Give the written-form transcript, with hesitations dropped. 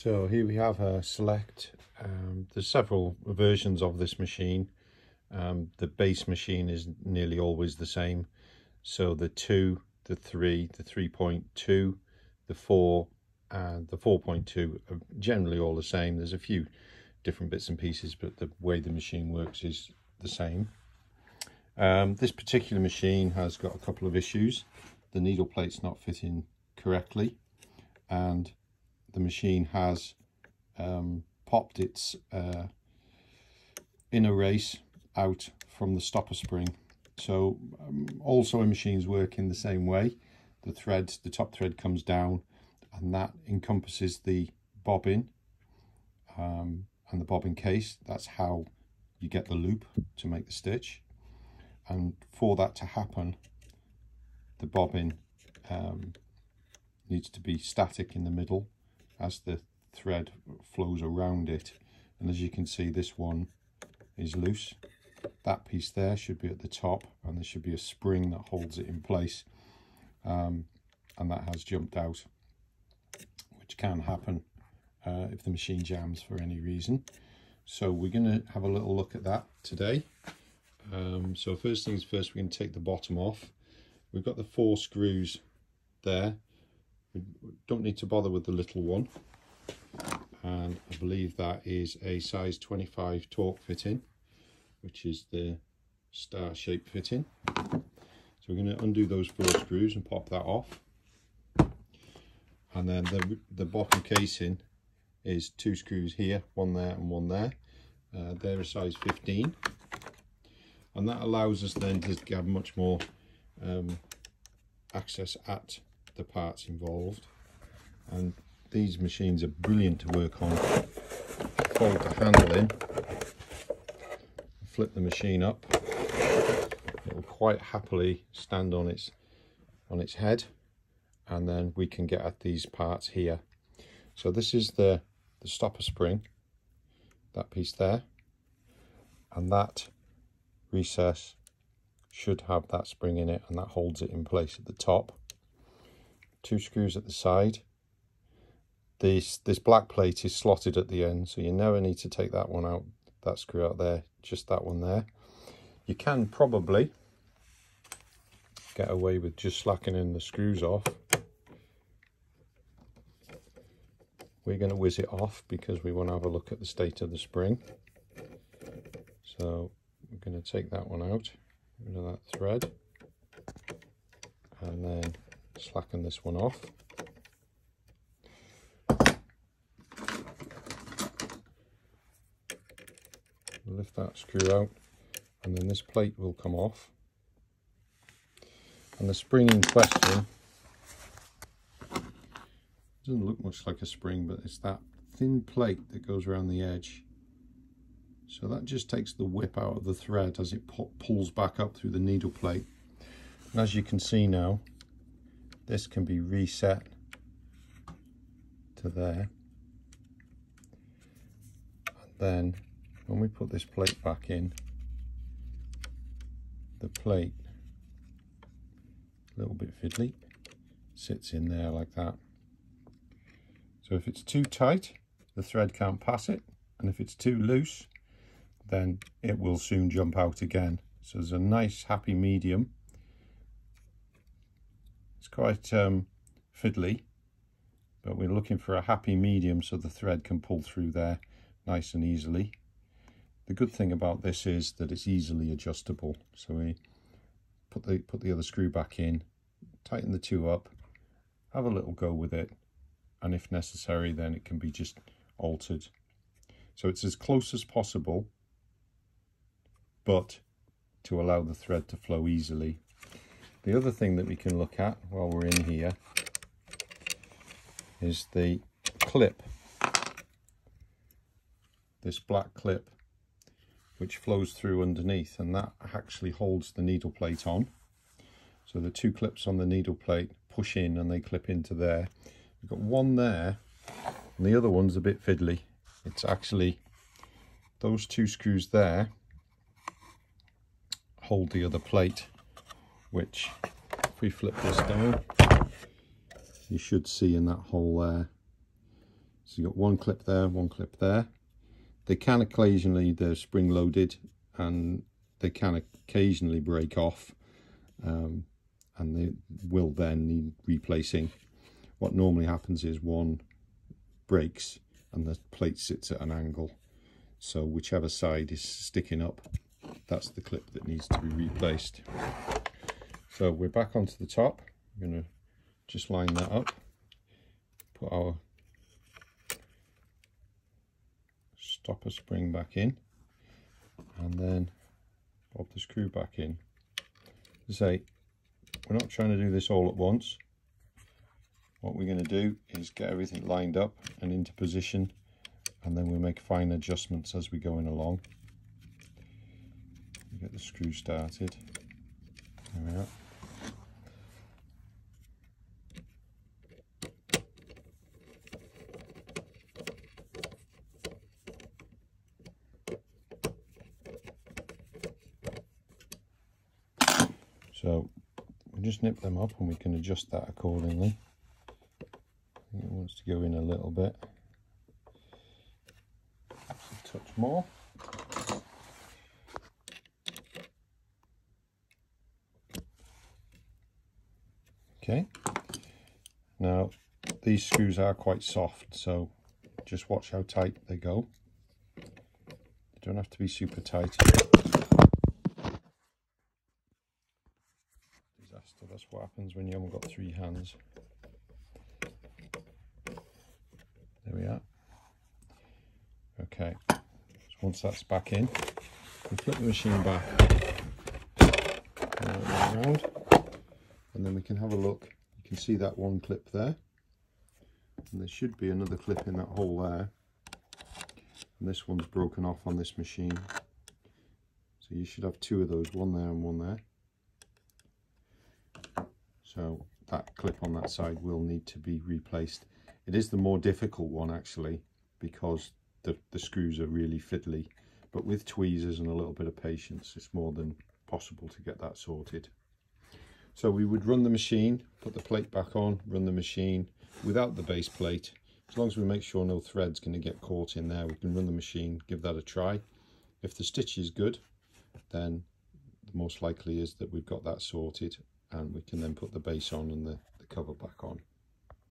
So here we have a select. There's several versions of this machine. The base machine is nearly always the same. So the 2, the 3, the 3.2, the 4 and the 4.2 are generally all the same. There's a few different bits and pieces, but the way the machine works is the same. This particular machine has got a couple of issues. The needle plate's not fitting correctly, and the machine has popped its inner race out from the stopper spring. So all sewing machines work in the same way. The top thread comes down, and that encompasses the bobbin and the bobbin case. That's how you get the loop to make the stitch. And for that to happen, the bobbin needs to be static in the middle as the thread flows around it. And as you can see, this one is loose. That piece there should be at the top, and there should be a spring that holds it in place, and that has jumped out, which can happen if the machine jams for any reason. So we're going to have a little look at that today. So first things first, we're going to take the bottom off. We've got the 4 screws there. We don't need to bother with the little one, and I believe that is a size 25 torque fitting, which is the star shape fitting. So we're going to undo those 4 screws and pop that off. And then the bottom casing is 2 screws here, one there and one there. They're a size 15. And that allows us then to get much more access at the parts involved. And these machines are brilliant to work on. Fold the handle in, flip the machine up. It will quite happily stand on its head, and then we can get at these parts here. So this is the stopper spring, that piece there, and that recess should have that spring in it, and that holds it in place at the top. 2 screws at the side. This black plate is slotted at the end, so you never need to take that one out, that screw out there, just that one there. You can probably get away with just slackening the screws off. We're going to whiz it off because we want to have a look at the state of the spring. So we're going to take that one out, rid of that thread, and then slacken this one off. Lift that screw out, and then this plate will come off. And the spring in question doesn't look much like a spring, but it's that thin plate that goes around the edge. So that just takes the whip out of the thread as it pulls back up through the needle plate. And as you can see now, this can be reset to there. And then when we put this plate back in, the plate, a little bit fiddly, sits in there like that. So if it's too tight, the thread can't pass it, and if it's too loose, then it will soon jump out again. So there's a nice happy medium. It's quite fiddly, but we're looking for a happy medium so the thread can pull through there nice and easily. The good thing about this is that it's easily adjustable. So we put the other screw back in, tighten the 2 up, have a little go with it, and if necessary then it can be just altered. So it's as close as possible, but to allow the thread to flow easily. The other thing that we can look at while we're in here is the clip, this black clip, which flows through underneath, and that actually holds the needle plate on. So the 2 clips on the needle plate push in and they clip into there. We've got one there, and the other one's a bit fiddly. It's actually those 2 screws there hold the other plate, which if we flip this down, you should see in that hole there. So you've got one clip there, one clip there. They can occasionally, they're spring loaded and they can occasionally break off, and they will then need replacing. What normally happens is one breaks and the plate sits at an angle, so whichever side is sticking up, that's the clip that needs to be replaced. So we're back onto the top. We're going to just line that up, put our stopper spring back in, and then bob the screw back in. As I say, we're not trying to do this all at once. What we're going to do is get everything lined up and into position, and then we'll make fine adjustments as we're going along. Get the screw started. There we are. So we'll just nip them up and we can adjust that accordingly. I think it wants to go in a little bit. Just a touch more. Okay. Now these screws are quite soft, so just watch how tight they go. They don't have to be super tight. Disaster, that's what happens when you haven't got three hands. There we are. Okay, so once that's back in, we flip the machine back around, and then we can have a look. You can see that one clip there, and there should be another clip in that hole there, and this one's broken off on this machine, so you should have two of those, one there and one there. So that clip on that side will need to be replaced. It is the more difficult one actually, because the screws are really fiddly, but with tweezers and a little bit of patience it's more than possible to get that sorted. So we would run the machine, put the plate back on, run the machine without the base plate. As long as we make sure no thread's going to get caught in there, we can run the machine, give that a try. If the stitch is good, then the most likely is that we've got that sorted, and we can then put the base on and the cover back on.